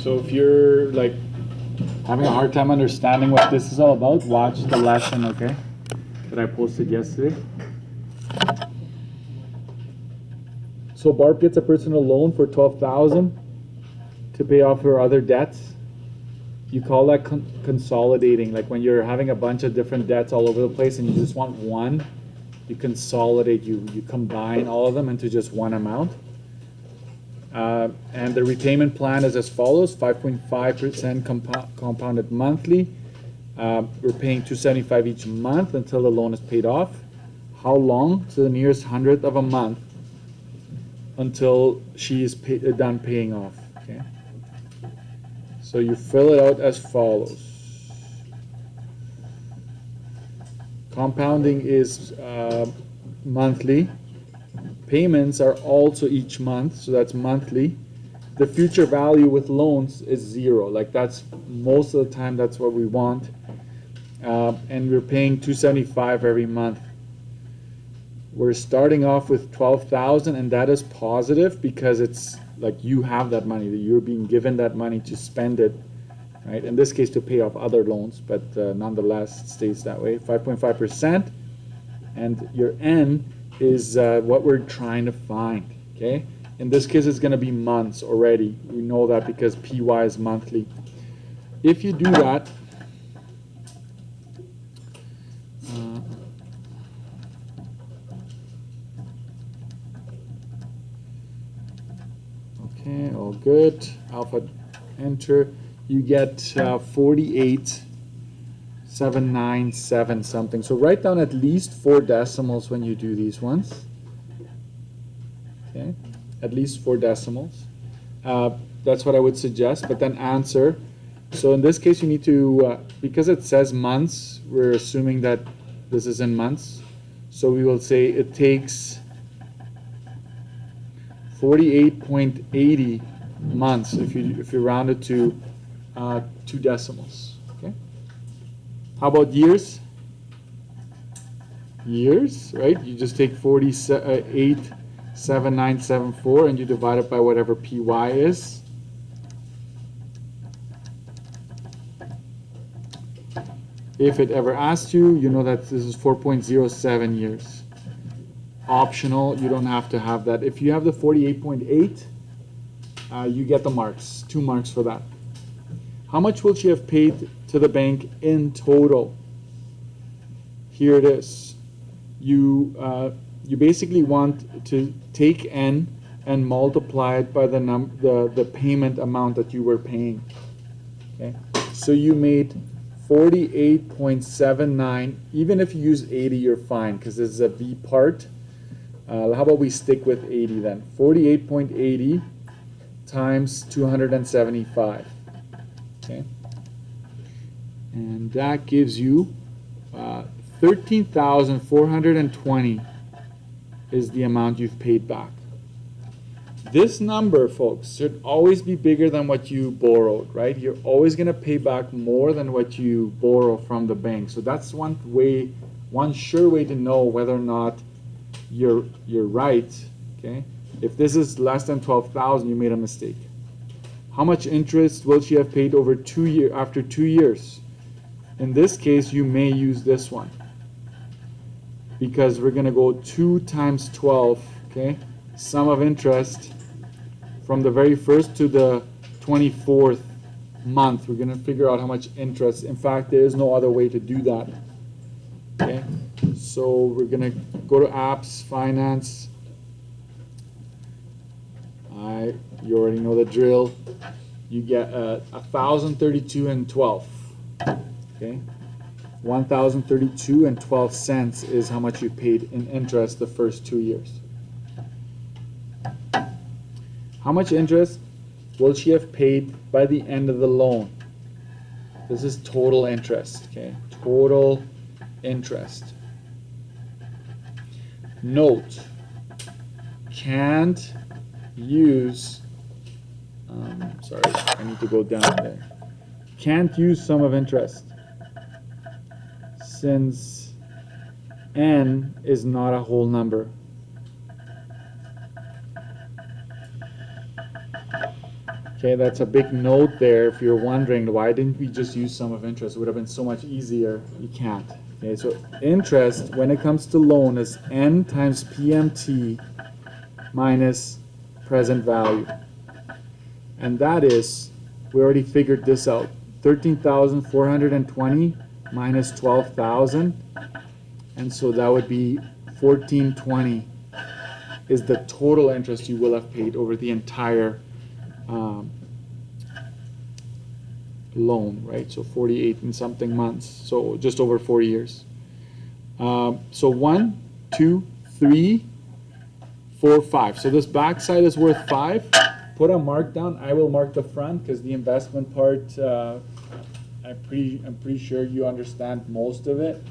So if you're like having a hard time understanding what this is all about, watch the lesson, okay, that I posted yesterday. So Barb gets a personal loan for $12,000 to pay off her other debts. You call that consolidating. Like when you're having a bunch of different debts all over the place and you just want one, you consolidate, you combine all of them into just one amount. And the repayment plan is as follows: 5.5% compounded monthly. We're paying $275 each month until the loan is paid off. How long? To the nearest hundredth of a month until she is done paying off. Okay. So you fill it out as follows. Compounding is monthly. Payments are also each month, so that's monthly. The future value with loans is 0. Like that's most of the time that's what we want. And we're paying $275 every month. We're starting off with $12,000, and that is positive because it's like you have that money, that you're being given that money to spend it, right? In this case, to pay off other loans, but nonetheless, it stays that way. 5.5%, and your N is what we're trying to find. Okay. In this case, it's going to be months already. We know that because PY is monthly. If you do that, okay, all good. Alpha, enter. You get 48,797 something. So write down at least 4 decimals when you do these ones. Okay, at least 4 decimals. That's what I would suggest. But then answer. So in this case, you need to, because it says months, we're assuming that this is in months. So we will say it takes 48.80 months if you round it to 2 decimals. Okay. How about years? Years, right? You just take 48,797.4 and you divide it by whatever PY is. If it ever asks you, you know that this is 4.07 years. Optional, you don't have to have that. If you have the 48.8, you get the marks, 2 marks for that. How much will she have paid to the bank in total? Here it is. You basically want to take N and multiply it by the payment amount that you were paying. Okay, so you made 48.79. Even if you use 80, you're fine because this is a V part. How about we stick with 80 then? 48.80 times 275. Okay, and that gives you 13,420 is the amount you've paid back. This number, folks, should always be bigger than what you borrowed, right? You're always going to pay back more than what you borrow from the bank. So that's one sure way to know whether or not you're right. Okay, if this is less than 12,000, you made a mistake. How much interest will she have paid over after 2 years? In this case, you may use this one because we're going to go 2 times 12. Okay, sum of interest from the very first to the 24th month. We're going to figure out how much interest. In fact, there is no other way to do that. Okay, so we're going to go to apps, finance. You already know the drill. You get 1,032 and 12. Okay, 1,032 and 12 cents is how much you paid in interest the first 2 years. How much interest will she have paid by the end of the loan? This is total interest. Okay, total interest. Note, can't use, sorry, I need to go down there. Can't use sum of interest since N is not a whole number. Okay, that's a big note there. If you're wondering why didn't we just use sum of interest, it would have been so much easier. You can't. Okay, so interest when it comes to loan is n times PMT minus present value. And that is, we already figured this out, 13,420 minus 12,000. And so that would be 1420 is the total interest you will have paid over the entire loan, right? So 48 and something months, so just over 4 years. So 1, 2, 3, 4, 5. So this back side is worth 5. Put a mark down. I will mark the front because the investment part, I'm pretty sure you understand most of it.